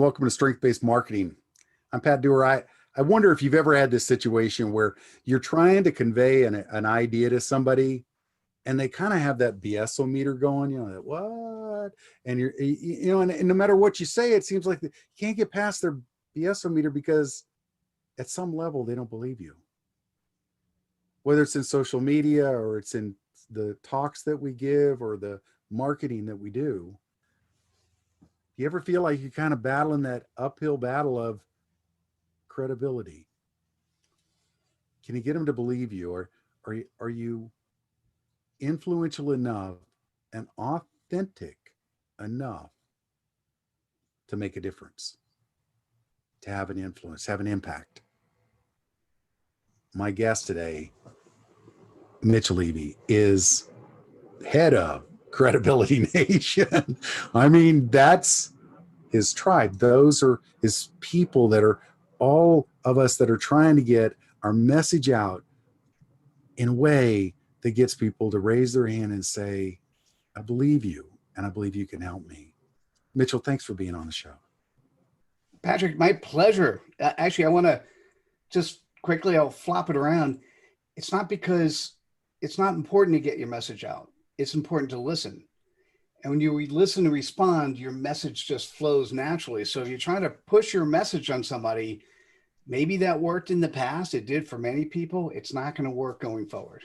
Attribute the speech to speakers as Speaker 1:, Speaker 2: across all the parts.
Speaker 1: welcome to Strength-Based Marketing. I'm Pat Dewar. I wonder if you've ever had this situation where you're trying to convey an idea to somebody and they kind of have that BS-o-meter going, that what? And and no matter what you say, it seems like you can't get past their BS-o-meter because at some level, they don't believe you. Whether it's in social media or it's in the talks that we give or the marketing that we do. You ever feel like you're kind of battling that uphill battle of credibility? Can you get them to believe you, or are you influential enough and authentic enough to make a difference, to have an influence, have an impact? My guest today, Mitch Levy, is head of Credibility Nation. I mean, that's his tribe. Those are his people that are all of us that are trying to get our message out in a way that gets people to raise their hand and say, I believe you, and I believe you can help me. Mitchell, thanks for being on the show.
Speaker 2: Patrick, my pleasure. Actually, I want to just quickly, I'll flop it around. It's not because it's not important to get your message out. It's important to listen. And when you listen and respond, your message just flows naturally. So if you're trying to push your message on somebody, maybe that worked in the past. It did for many people. It's not going to work going forward.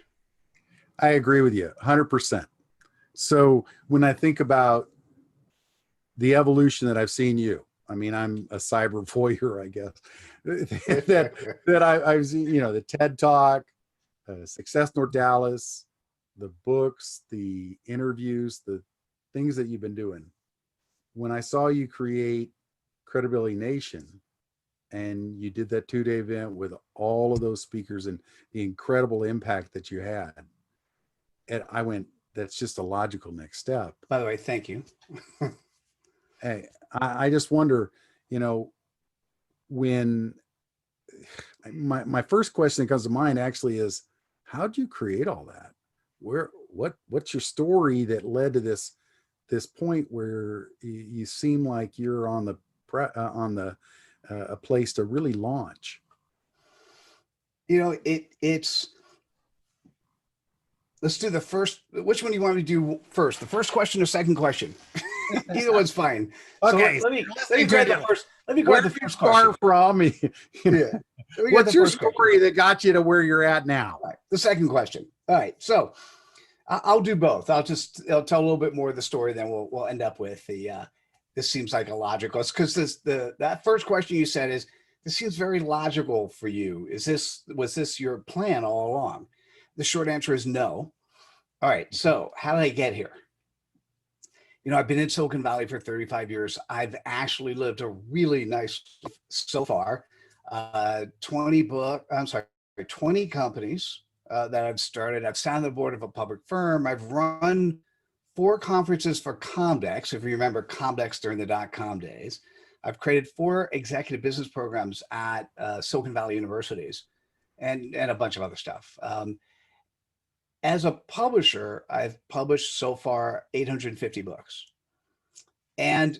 Speaker 1: I agree with you 100%. So when I think about the evolution that I've seen you, I mean, I'm a cyber voyeur, I guess, that I've seen, the TED Talk, Success North Dallas, the books, the interviews, the things that you've been doing. When I saw you create Credibility Nation and you did that 2-day event with all of those speakers and the incredible impact that you had, and I went, that's just a logical next step.
Speaker 2: By the way, thank you.
Speaker 1: Hey, I just wonder, when my first question that comes to mind actually is, how'd you create all that? What's your story that led to this point where you seem like you're on a place to really launch?
Speaker 2: It's let's do the first. Which one do you want me to do first? The first question or second question? Either one's fine.
Speaker 1: Okay.
Speaker 2: So let me grab the first. Let me grab the first question.
Speaker 1: From me.
Speaker 2: Yeah.
Speaker 1: What's your story that got you to where you're at now?
Speaker 2: Right. The second question. All right. So I'll do both. I'll tell a little bit more of the story, then we'll end up with the. This seems like a logical. It's because that first question you said is, this seems very logical for you. Was this your plan all along? The short answer is no. All right. So how did I get here? I've been in Silicon Valley for 35 years. I've actually lived a really nice life so far. 20 companies that I've started. I've sat on the board of a public firm. I've run 4 conferences for Comdex, if you remember Comdex during the dot-com days. I've created 4 executive business programs at Silicon Valley universities and a bunch of other stuff. As a publisher, I've published so far 850 books. And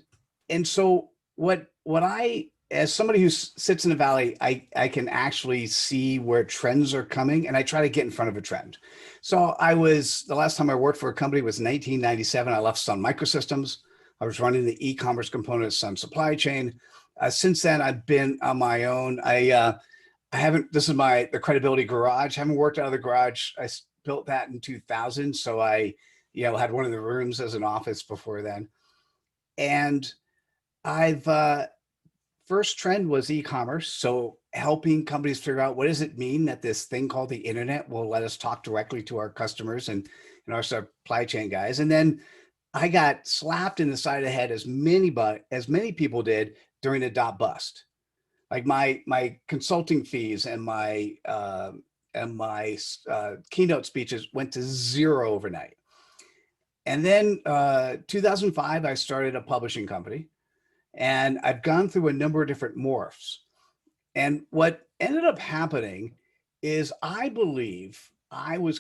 Speaker 2: so what I, as somebody who sits in the Valley, I can actually see where trends are coming, and I try to get in front of a trend. So the last time I worked for a company was 1997. I left Sun Microsystems. I was running the e-commerce component of Sun Supply Chain. Since then, I've been on my own. I haven't, this is the Credibility Garage. I haven't worked out of the garage. I built that in 2000. So I, had one of the rooms as an office before then. And first trend was e-commerce. So helping companies figure out, what does it mean that this thing called the internet will let us talk directly to our customers and our supply chain guys. And then I got slapped in the side of the head as many people did during the dot bust. Like my consulting fees and my keynote speeches went to 0 overnight. And then 2005, I started a publishing company, and I've gone through a number of different morphs. And what ended up happening is, I believe I was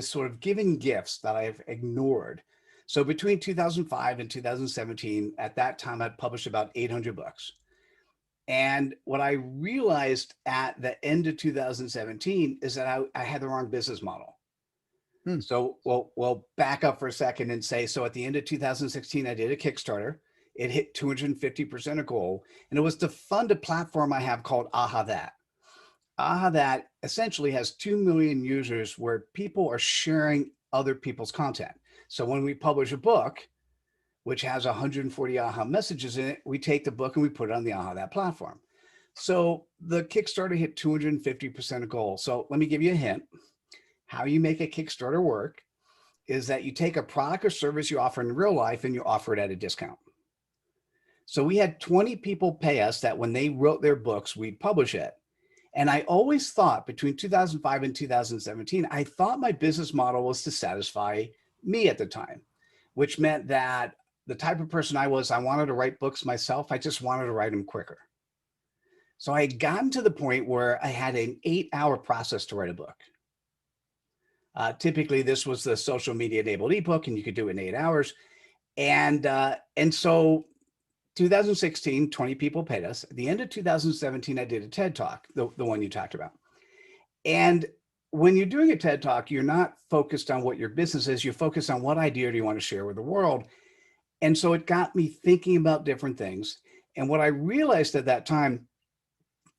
Speaker 2: sort of given gifts that I've ignored So between 2005 and 2017, at that time, I'd published about 800 books. And what I realized at the end of 2017 is that I had the wrong business model. So we'll back up for a second and say, so at the end of 2016, I did a Kickstarter. It hit 250% of goal. And it was to fund a platform I have called Aha That. Aha That essentially has 2 million users where people are sharing other people's content. So when we publish a book, which has 140 Aha messages in it, we take the book and we put it on the Aha That platform. So the Kickstarter hit 250% of goal. So let me give you a hint. How you make a Kickstarter work is that you take a product or service you offer in real life and you offer it at a discount. So we had 20 people pay us that when they wrote their books, we'd publish it. And I always thought between 2005 and 2017, I thought my business model was to satisfy me at the time, which meant that the type of person I was, I wanted to write books myself. I just wanted to write them quicker. So I had gotten to the point where I had an 8-hour process to write a book. Typically, this was the social media enabled ebook, and you could do it in 8 hours. And so 2016, 20 people paid us. At the end of 2017, I did a TED Talk, the one you talked about. And when you're doing a TED Talk, you're not focused on what your business is. You're focused on what idea do you want to share with the world. And so it got me thinking about different things. And what I realized at that time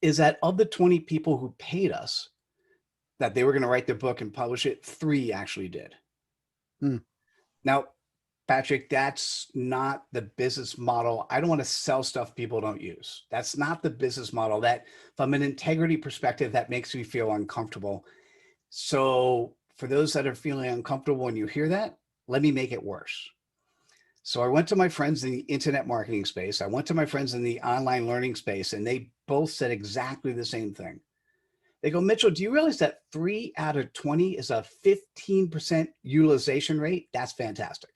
Speaker 2: is that of the 20 people who paid us, that they were going to write their book and publish it, 3 actually did. Now, Patrick, that's not the business model. I don't want to sell stuff people don't use. That's not the business model. That, from an integrity perspective, that makes me feel uncomfortable. So for those that are feeling uncomfortable when you hear that, let me make it worse. So I went to my friends in the internet marketing space. I went to my friends in the online learning space, and they both said exactly the same thing. They go, Mitchell, do you realize that 3 out of 20 is a 15% utilization rate? That's fantastic.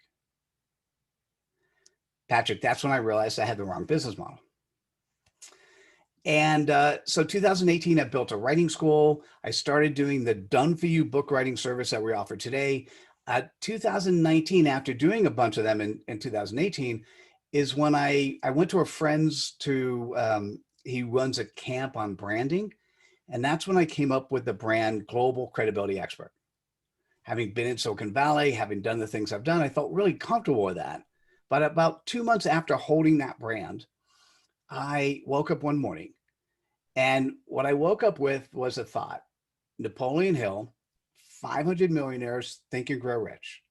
Speaker 2: Patrick, that's when I realized I had the wrong business model. And so 2018, I built a writing school. I started doing the done for you book writing service that we offer today. 2019, after doing a bunch of them in 2018, is when I went to a friend's he runs a camp on branding. And that's when I came up with the brand Global Credibility Expert. Having been in Silicon Valley, having done the things I've done, I felt really comfortable with that. But about 2 months after holding that brand, I woke up one morning, and what I woke up with was a thought. Napoleon Hill, 500 millionaires think and grow rich.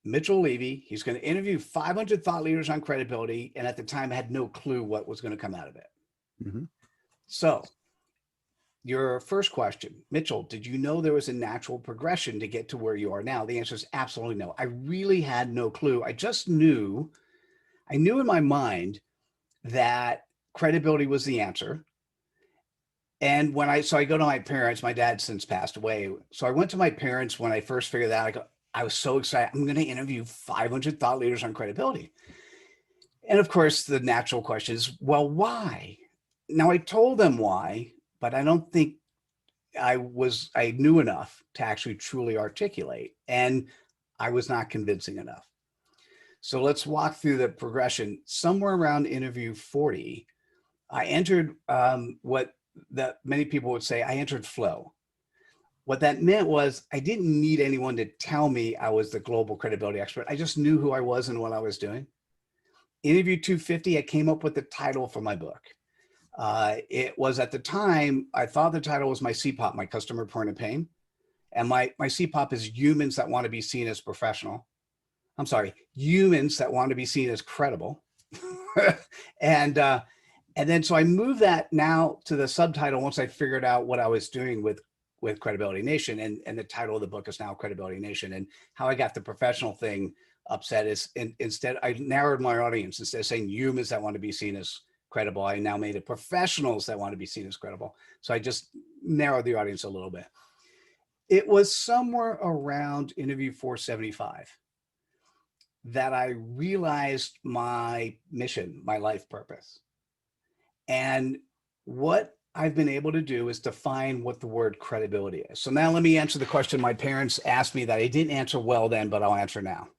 Speaker 2: Mitchell Levy, he's going to interview 500 thought leaders on credibility, and at the time I had no clue what was going to come out of it. So your first question, Mitchell, did you know there was a natural progression to get to where you are now? The answer is absolutely no. I really had no clue. I knew in my mind that credibility was the answer. And so I go to my parents, my dad since passed away. So I went to my parents when I first figured that out. I was so excited. I'm going to interview 500 thought leaders on credibility. And of course, the natural question is, well, why? Now I told them why, but I don't think I knew enough to actually truly articulate, and I was not convincing enough. So let's walk through the progression. Somewhere around interview 40, I entered what many people would say, I entered flow. What that meant was I didn't need anyone to tell me I was the global credibility expert. I just knew who I was and what I was doing. Interview 250, I came up with the title for my book. It was, at the time, I thought the title was my CPoP, my customer point of pain. And my CPoP is humans that want to be seen as professional. I'm sorry, humans that want to be seen as credible. And then so I moved that now to the subtitle once I figured out what I was doing with Credibility Nation. And the title of the book is now Credibility Nation. And how I got the professional thing upset is instead I narrowed my audience. Instead of saying humans that want to be seen as credible, I now made it professionals that want to be seen as credible. So I just narrowed the audience a little bit. It was somewhere around interview 475 that I realized my mission, my life purpose. And what I've been able to do is define what the word credibility is. So now let me answer the question my parents asked me that I didn't answer well then, but I'll answer now.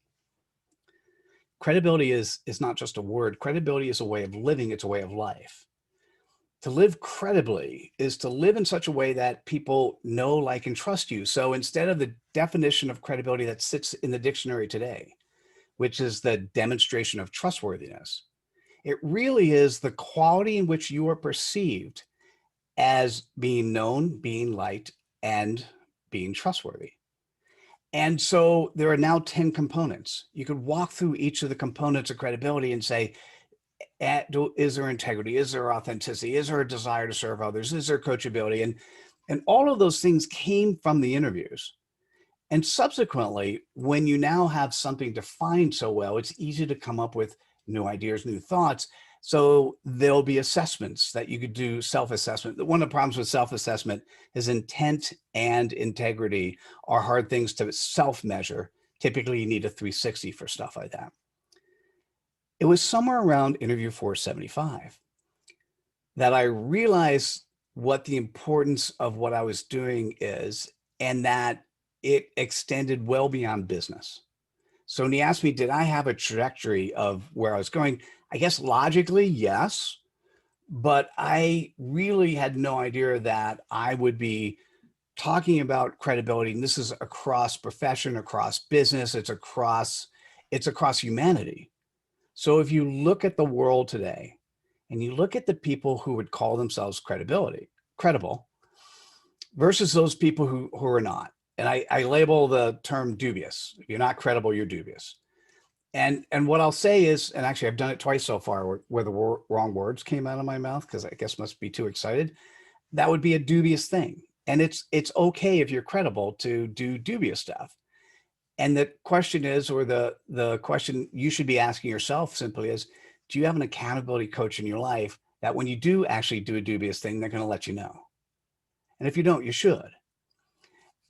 Speaker 2: credibility is not just a word. Credibility is a way of living. It's a way of life. To live credibly is to live in such a way that people know, like, and trust you. So instead of the definition of credibility that sits in the dictionary today, which is the demonstration of trustworthiness, it really is the quality in which you are perceived as being known, being liked, and being trustworthy. And so there are now 10 components. You could walk through each of the components of credibility and say, is there integrity? Is there authenticity? Is there a desire to serve others? Is there coachability? And all of those things came from the interviews. And subsequently, when you now have something defined so well, it's easy to come up with new ideas, new thoughts. So there'll be assessments that you could do, self-assessment. One of the problems with self-assessment is intent and integrity are hard things to self-measure. Typically, you need a 360 for stuff like that. It was somewhere around interview 475 that I realized what the importance of what I was doing is, and that it extended well beyond business. So when he asked me, did I have a trajectory of where I was going? I guess logically, yes, but I really had no idea that I would be talking about credibility. And this is across profession, across business, it's across humanity. So if you look at the world today and you look at the people who would call themselves credible versus those people who are not, and I label the term dubious. If you're not credible, you're dubious. And what I'll say is, and actually I've done it twice so far where the wrong words came out of my mouth because I guess must be too excited. That would be a dubious thing. And it's okay if you're credible to do dubious stuff. And the question is, or the question you should be asking yourself simply is, do you have an accountability coach in your life that when you do actually do a dubious thing, they're going to let you know? And if you don't, you should.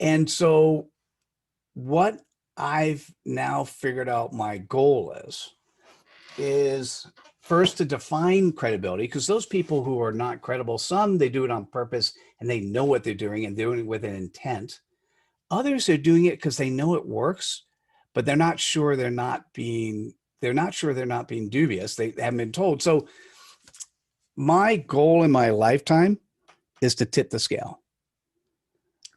Speaker 2: And so what I've now figured out my goal is first to define credibility, because those people who are not credible, some they do it on purpose and they know what they're doing and doing it with an intent. Others are doing it because they know it works, but they're not sure they're not being dubious. They haven't been told. So my goal in my lifetime is to tip the scale.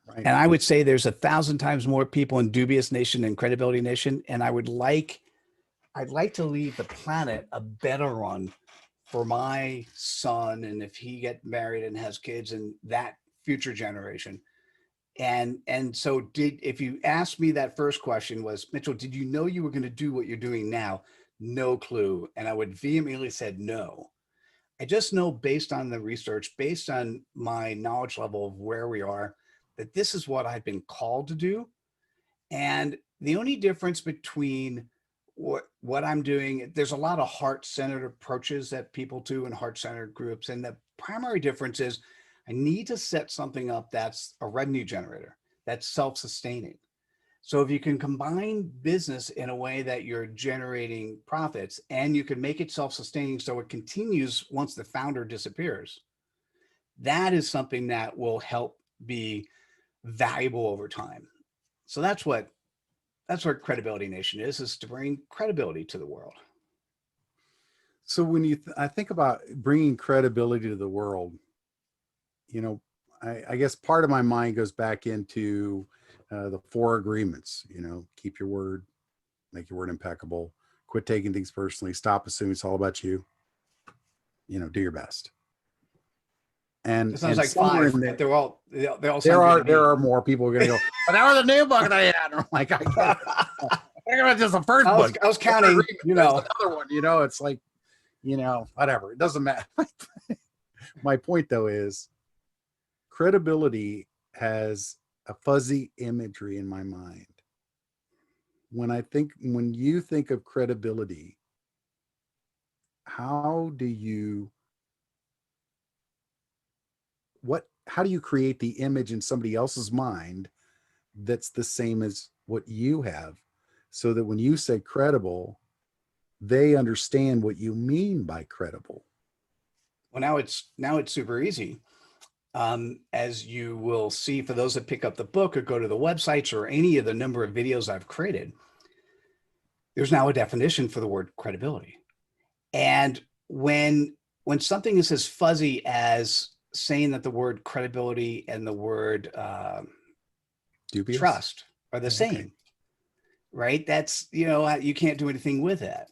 Speaker 1: Right.
Speaker 2: And I would say there's 1,000 times more people in Dubious Nation than Credibility Nation. And I'd like to leave the planet a better one for my son. And if he gets married and has kids and that future generation. And so if you asked me that first question was, Mitchell, did you know you were going to do what you're doing now? No clue. And I would vehemently said no. I just know based on the research, based on my knowledge level of where we are, that this is what I've been called to do. And the only difference between what I'm doing, there's a lot of heart-centered approaches that people do in heart-centered groups. And the primary difference is I need to set something up that's a revenue generator, that's self-sustaining. So if you can combine business in a way that you're generating profits and you can make it self-sustaining so it continues once the founder disappears, that is something that will help be valuable over time. So that's what Credibility Nation is to bring credibility to the world.
Speaker 1: So when I think about bringing credibility to the world, I guess part of my mind goes back into the 4 agreements. Keep your word, make your word impeccable, quit taking things personally, stop assuming it's all about you, do your best. And
Speaker 2: it sounds like
Speaker 1: somewhere
Speaker 2: 5,
Speaker 1: in there,
Speaker 2: but they all
Speaker 1: there are more people who are going to go, but that was a new book that I had. And I'm like, I get it. It's just the first book.
Speaker 2: I was counting,
Speaker 1: another one, it's like, whatever. It doesn't matter. My point though is credibility has a fuzzy imagery in my mind. When you think of credibility, how do you create the image in somebody else's mind that's the same as what you have, so that when you say credible, they understand what you mean by credible?
Speaker 2: Well, now it's super easy. As you will see, for those that pick up the book or go to the websites or any of the number of videos I've created, there's now a definition for the word credibility. And when something is as fuzzy as saying that the word credibility and the word
Speaker 1: Dubious?
Speaker 2: trust are the same,
Speaker 1: Okay.
Speaker 2: right? That's, you can't do anything with that.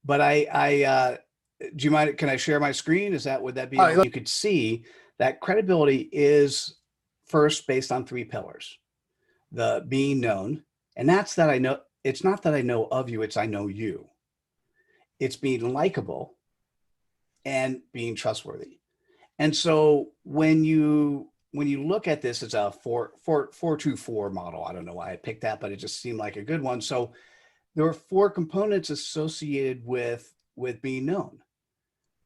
Speaker 2: But do you mind? Can I share my screen? Would that be, you could see that credibility is first based on 3 pillars: the being known. And that's that I know, it's not that I know of you, it's I know you. It's being likable and being trustworthy. And so when you look at this, it's a 4-2-4 model. I don't know why I picked that, but it just seemed like a good one. So there are 4 components associated with being known.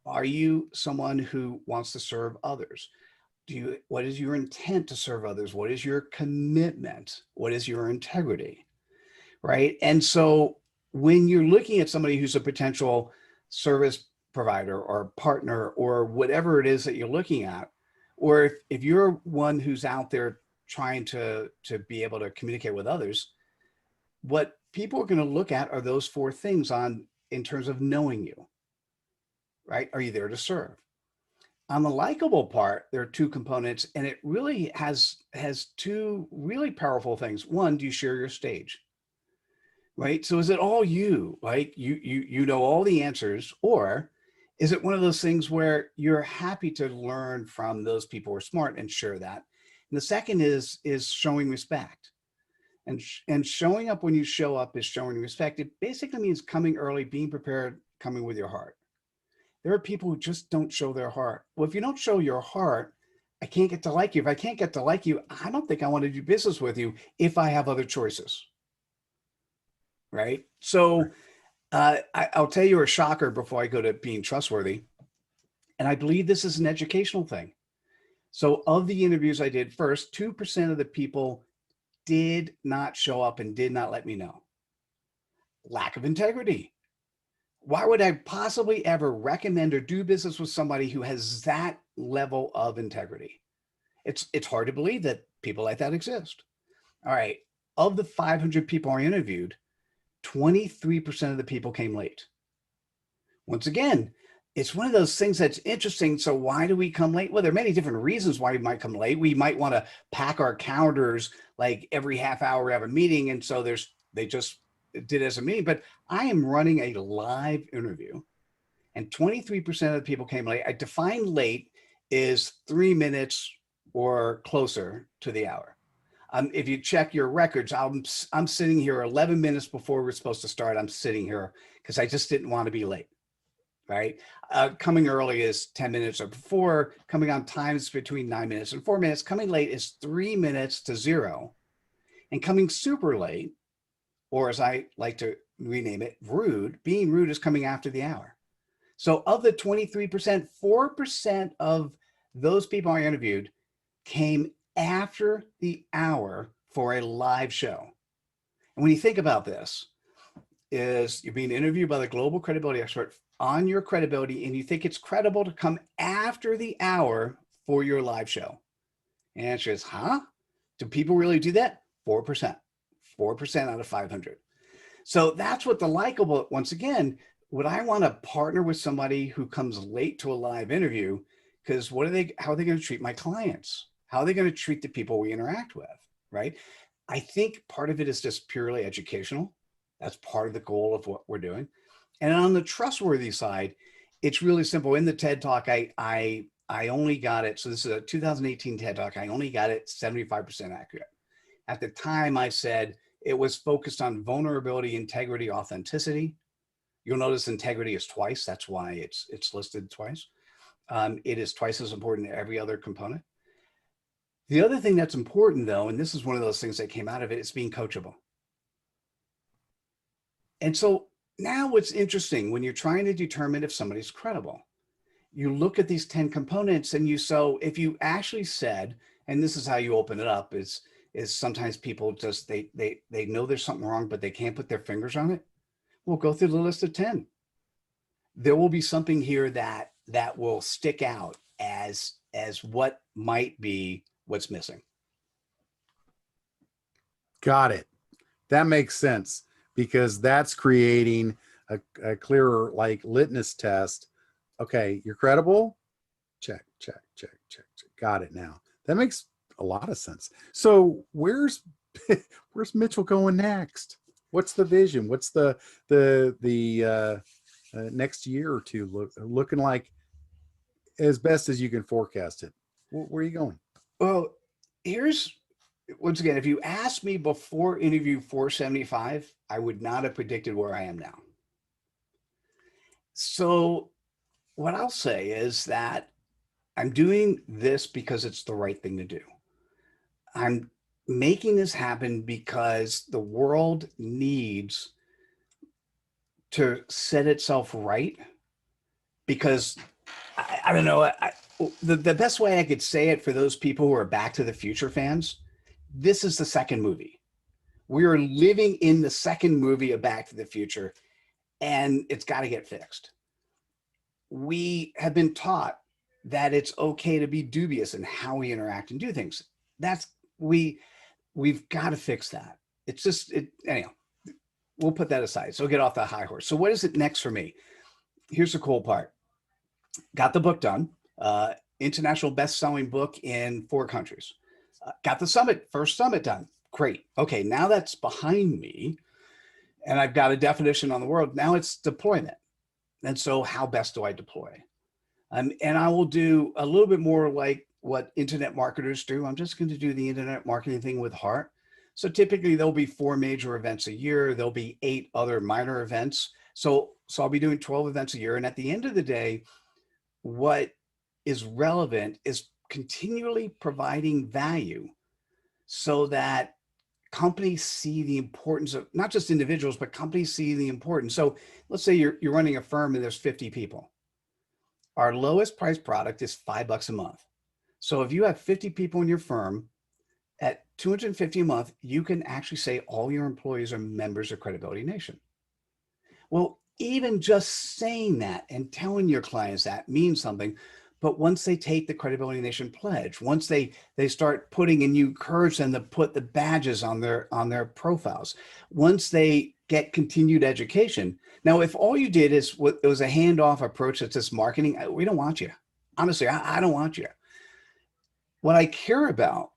Speaker 2: Are you someone who wants to serve others? What is your intent to serve others? What is your commitment? What is your integrity? Right. And so when you're looking at somebody who's a potential service provider or partner or whatever it is that you're looking at, or if you're one who's out there trying to be able to communicate with others, what people are going to look at are those 4 things in terms of knowing you, right? Are you there to serve? On the likable part, there are 2 components, and it really has 2 really powerful things. One, do you share your stage? Right? So is it all you, like you know all the answers, or is it one of those things where you're happy to learn from those people who are smart and share that? And the second is showing respect. And showing up when you show up is showing respect. It basically means coming early, being prepared, coming with your heart. There are people who just don't show their heart. Well, if you don't show your heart, I can't get to like you. If I can't get to like you, I don't think I want to do business with you if I have other choices. Right? So I'll tell you a shocker before I go to being trustworthy. And I believe this is an educational thing. So of the interviews I did, first, 2% of the people did not show up and did not let me know. Lack of integrity. Why would I possibly ever recommend or do business with somebody who has that level of integrity? It's hard to believe that people like that exist. All right. Of the 500 people I interviewed, 23% of the people came late. Once again, it's one of those things that's interesting. So why do we come late? Well, there are many different reasons why we might come late. We might want to pack our calendars like every half hour we have a meeting. And so they just did as a meeting, but I am running a live interview and 23% of the people came late. I define late is 3 minutes or closer to the hour. If you check your records, I'm sitting here 11 minutes before we're supposed to start. I'm sitting here because I just didn't want to be late, right? Coming early is 10 minutes or before. Coming on time is between 9 minutes and 4 minutes. Coming late is 3 minutes to 0. And coming super late, or as I like to rename it, rude, being rude is coming after the hour. So of the 23%, 4% of those people I interviewed came after the hour for a live show. And when you think about this, is you're being interviewed by the global credibility expert on your credibility, and you think it's credible to come after the hour for your live show? And the answer is, huh? Do people really do that? 4%, 4% out of 500. So that's what the likable, once again, would I want to partner with somebody who comes late to a live interview? Because how are they going to treat my clients? How are they going to treat the people we interact with, right? I think part of it is just purely educational. That's part of the goal of what we're doing. And on the trustworthy side, it's really simple. In the TED Talk, I only got it. So this is a 2018 TED Talk. I only got it 75% accurate. At the time, I said it was focused on vulnerability, integrity, authenticity. You'll notice integrity is twice. That's why it's listed twice. It is twice as important to every other component. The other thing that's important, though, and this is one of those things that came out of it, is being coachable. And so now what's interesting when you're trying to determine if somebody's credible, you look at these 10 components and so if you actually said, and this is how you open it up, is sometimes people just, they know there's something wrong, but they can't put their fingers on it. We'll go through the list of 10. There will be something here that will stick out as what might be what's missing.
Speaker 1: Got it. That makes sense, because that's creating a clearer like litmus test. Okay, you're credible. Check, check, check, check, check. Got it now. That makes a lot of sense. So where's Mitchell going next? What's the vision? What's the next year or two looking like as best as you can forecast it? Where are you going?
Speaker 2: Well, here's, once again, if you asked me before interview 475, I would not have predicted where I am now. So what I'll say is that I'm doing this because it's the right thing to do. I'm making this happen because the world needs to set itself right. Because I don't know, the best way I could say it for those people who are Back to the Future fans, this is the second movie. We are living in the second movie of Back to the Future, and it's got to get fixed. We have been taught that it's okay to be dubious in how we interact and do things. We've got to fix that. It's just, anyhow, we'll put that aside. So get off the high horse. So what is it next for me? Here's the cool part. Got the book done, international best-selling book in 4 countries. Got the first summit done. Great. Okay, now that's behind me, and I've got a definition on the world. Now it's deployment. And so how best do I deploy? And I will do a little bit more like what internet marketers do. I'm just going to do the internet marketing thing with heart. So typically there'll be 4 major events a year. There'll be 8 other minor events. So I'll be doing 12 events a year. And at the end of the day, what is relevant is continually providing value so that companies see the importance of, not just individuals, but companies see the importance. So let's say you're running a firm and there's 50 people. Our lowest price product is $5 a month. So if you have 50 people in your firm at $250 a month, you can actually say all your employees are members of Credibility Nation. Well, even just saying that and telling your clients that means something. But once they take the Credibility Nation pledge, once they start putting, and you encourage them to put the badges on their profiles, once they get continued education. Now, if all you did is it was a handoff approach that's just marketing, we don't want you. Honestly, I don't want you. What I care about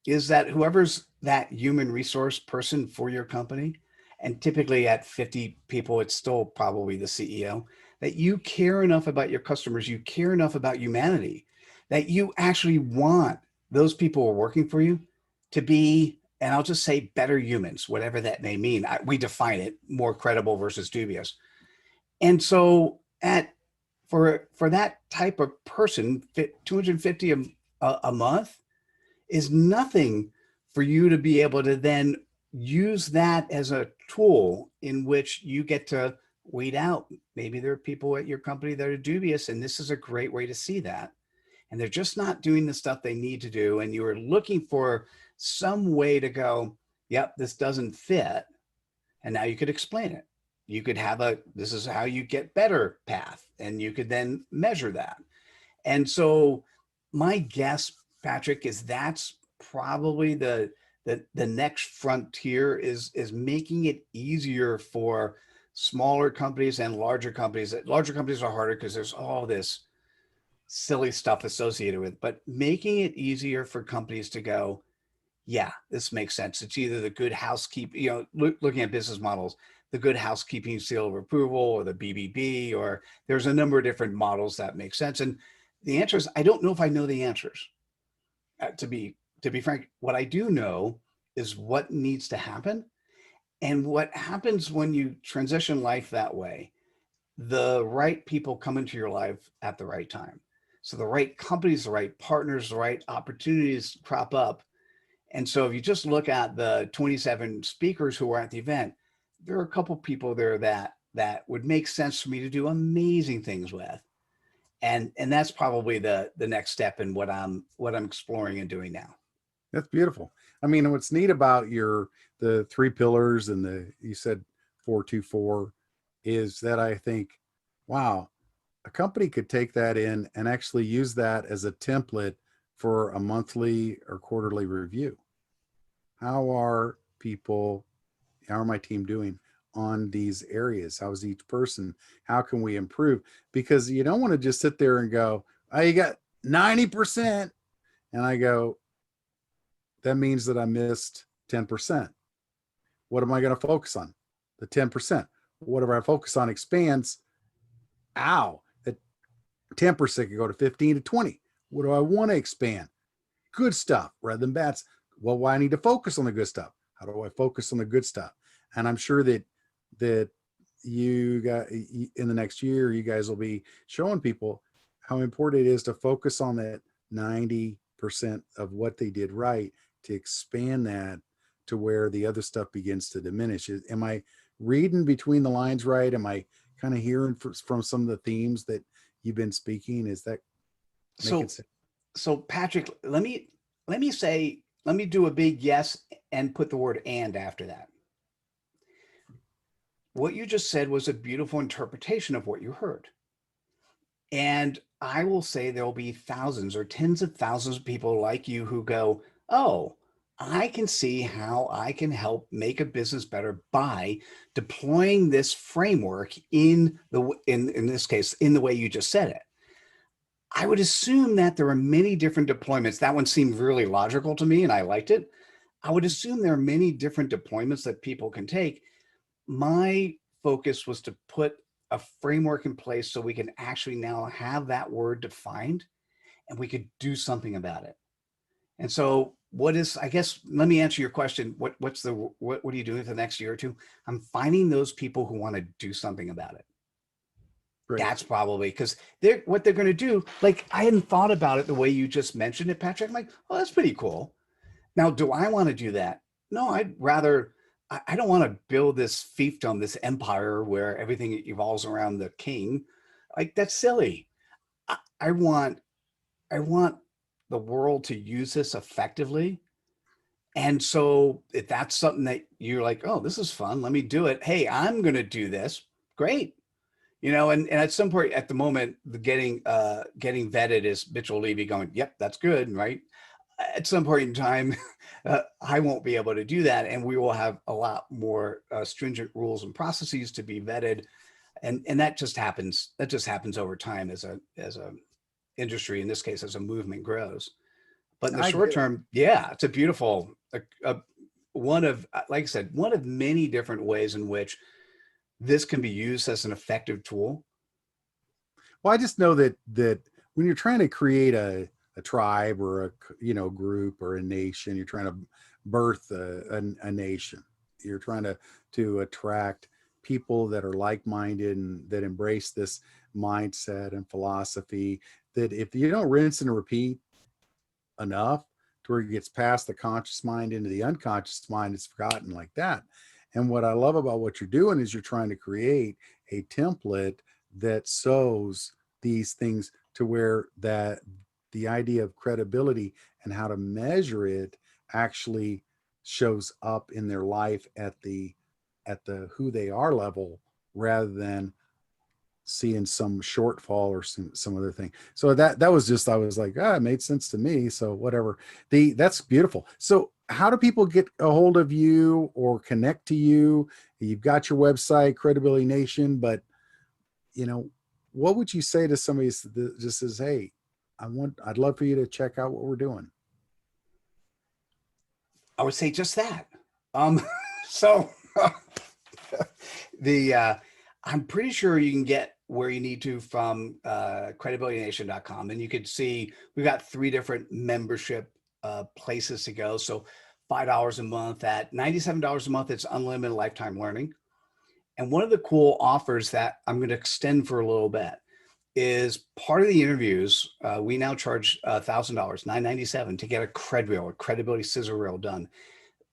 Speaker 2: is that whoever's that human resource person for your company, and typically at 50 people, it's still probably the CEO, that you care enough about your customers, you care enough about humanity, that you actually want those people who are working for you to be, and I'll just say better humans, whatever that may mean. We define it more credible versus dubious. And so for that type of person, 250 a month is nothing for you to be able to then use that as a tool in which you get to weed out. Maybe there are people at your company that are dubious, and this is a great way to see that. And they're just not doing the stuff they need to do. And you are looking for some way to go, yep, this doesn't fit. And now you could explain it. You could have this is how you get better path. And you could then measure that. And so my guess, Patrick, is that's probably the next frontier is making it easier for smaller companies and larger companies. Larger companies are harder because there's all this silly stuff associated with, but making it easier for companies to go, yeah, this makes sense. It's either the good housekeeping, looking at business models, the good housekeeping seal of approval, or the BBB, or there's a number of different models that make sense. And the answer is, I don't know if I know the answers. To be frank, what I do know is what needs to happen. And what happens when you transition life that way, the right people come into your life at the right time. So the right companies, the right partners, the right opportunities crop up. And so if you just look at the 27 speakers who were at the event, there are a couple people there that would make sense for me to do amazing things with. And that's probably the next step in what I'm exploring and doing now.
Speaker 1: That's beautiful. I mean, what's neat about the 3 pillars and you said 424 is that I think, wow, a company could take that in and actually use that as a template for a monthly or quarterly review. How are my team doing on these areas? How is each person? How can we improve? Because you don't want to just sit there and go, oh, you got 90%. And I go, that means that I missed 10%. What am I going to focus on? The 10%. Whatever I focus on expands. Ow, that 10% can go to 15 to 20. What do I want to expand? Good stuff rather than bad. Well, why I need to focus on the good stuff? How do I focus on the good stuff? And I'm sure that you got in the next year, you guys will be showing people how important it is to focus on that 90% of what they did right, to expand that to where the other stuff begins to diminish. Am I reading between the lines right? Am I kind of hearing from some of the themes that you've been speaking? Is that making sense?
Speaker 2: So Patrick, let me do a big yes and put the word "and" after that. What you just said was a beautiful interpretation of what you heard. And I will say there will be thousands or tens of thousands of people like you who go, oh, I can see how I can help make a business better by deploying this framework in this case, in the way you just said it. I would assume that there are many different deployments. That one seemed really logical to me and I liked it. I would assume there are many different deployments that people can take. My focus was to put a framework in place so we can actually now have that word defined and we could do something about it. And so I guess, let me answer your question. What are you doing for the next year or two? I'm finding those people who want to do something about it. Right. That's probably because what they're going to do. Like, I hadn't thought about it the way you just mentioned it, Patrick. I'm like, oh, that's pretty cool. Now, do I want to do that? No, I don't want to build this fiefdom, this empire where everything evolves around the king. Like, that's silly. I want the world to use this effectively. And so if that's something that you're like, oh, this is fun, let me do it. Hey, I'm going to do this. Great. And at some point at the moment, the getting vetted is Mitchell Levy going, yep, that's good. Right. At some point in time, I won't be able to do that. And we will have a lot more stringent rules and processes to be vetted. And that just happens. That just happens over time as a industry, in this case, as a movement grows. But in the short term, yeah, it's a beautiful, one of, like I said, one of many different ways in which this can be used as an effective tool.
Speaker 1: Well, I just know that when you're trying to create a tribe or a group or a nation, you're trying to birth a nation. You're trying to attract people that are like-minded and that embrace this mindset and philosophy, that if you don't rinse and repeat enough to where it gets past the conscious mind into the unconscious mind, it's forgotten like that. And what I love about what you're doing is you're trying to create a template that sows these things to where that the idea of credibility and how to measure it actually shows up in their life at the who they are level, rather than seeing some shortfall or some other thing. So that was just, I was like, it made sense to me. So whatever. That's beautiful. So how do people get a hold of you or connect to you? You've got your website, Credibility Nation, but what would you say to somebody that just says, hey, I'd love for you to check out what we're doing?
Speaker 2: I would say just that. So I'm pretty sure you can get where you need to from credibilitynation.com. And you could see we've got 3 different membership places to go. So $5 a month, at $97 a month, it's unlimited lifetime learning. And one of the cool offers that I'm going to extend for a little bit is part of the interviews. We now charge $1,000, $997, to get a cred reel, a credibility scissor reel done.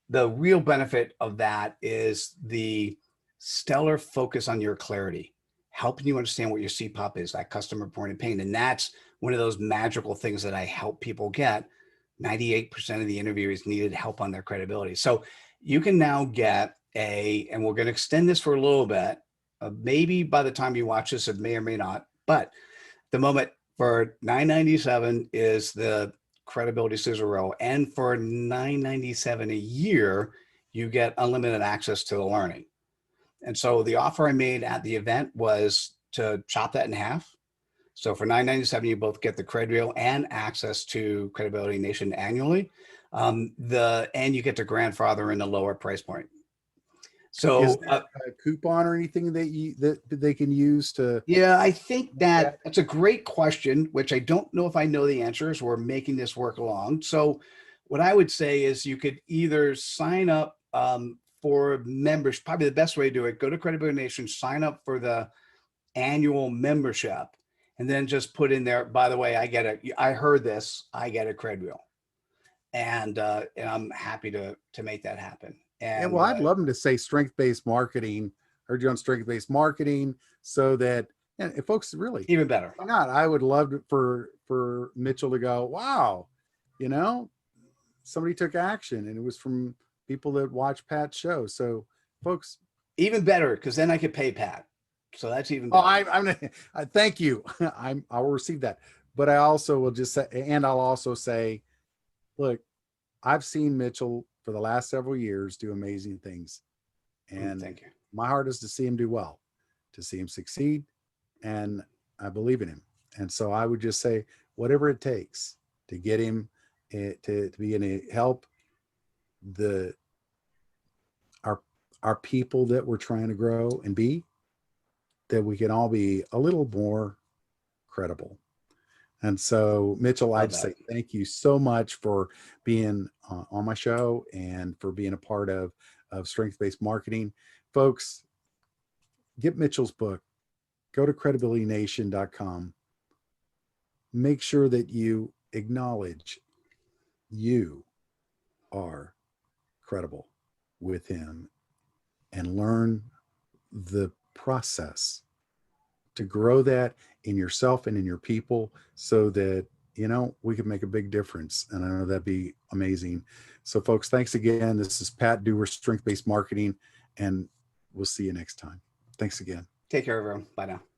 Speaker 2: The real benefit of that is the stellar focus on your clarity, helping you understand what your CPoP is, that customer point of pain. And that's one of those magical things that I help people get. 98% of the interviewers needed help on their credibility. So you can now get and we're going to extend this for a little bit. Maybe by the time you watch this, it may or may not. But the moment for $997 is the credibility scissor reel. And for $997 a year, you get unlimited access to the learning. And so the offer I made at the event was to chop that in half. So for $9.97, you both get the cred reel and access to Credibility Nation annually. And you get to grandfather in a lower price point. So
Speaker 1: Is there a coupon or anything that they can use to?
Speaker 2: yeah, I think that's a great question, which I don't know if I know the answers. We're making this work along. So what I would say is you could either sign up for members. Probably the best way to do it, go to Credibility Nation, sign up for the annual membership, and then just put in there, by the way, I heard this, I get a cred reel. And I'm happy to make that happen. And
Speaker 1: Yeah, well, I'd love them to say strength-based marketing. Heard you on strength-based marketing, so that, and if folks really,
Speaker 2: even better.
Speaker 1: why not? I would love for Mitchell to go, wow, you know, somebody took action, and it was from people that watch Pat's show. So, folks,
Speaker 2: even better, because then I could pay Pat. So that's even
Speaker 1: better.
Speaker 2: better.
Speaker 1: Thank you. I will receive that. But I also will just say, and I'll also say, look, I've seen Mitchell for the last several years do amazing things. And
Speaker 2: thank you.
Speaker 1: My heart is to see him do well, to see him succeed. And I believe in him. And so I would just say, whatever it takes to get him to be able to help our people that we're trying to grow and be, that we can all be a little more credible. And so, Mitchell, I'd say thank you so much for being on my show and for being a part of strength-based marketing. Folks, get Mitchell's book. Go to credibilitynation.com. Make sure that you acknowledge you are credible with him and learn the process to grow that in yourself and in your people, so that, you know, we can make a big difference. And I know that'd be amazing. So folks, thanks again. This is Pat Dewar, Strength-Based Marketing, and we'll see you next time. Thanks again.
Speaker 2: Take care, everyone. Bye now.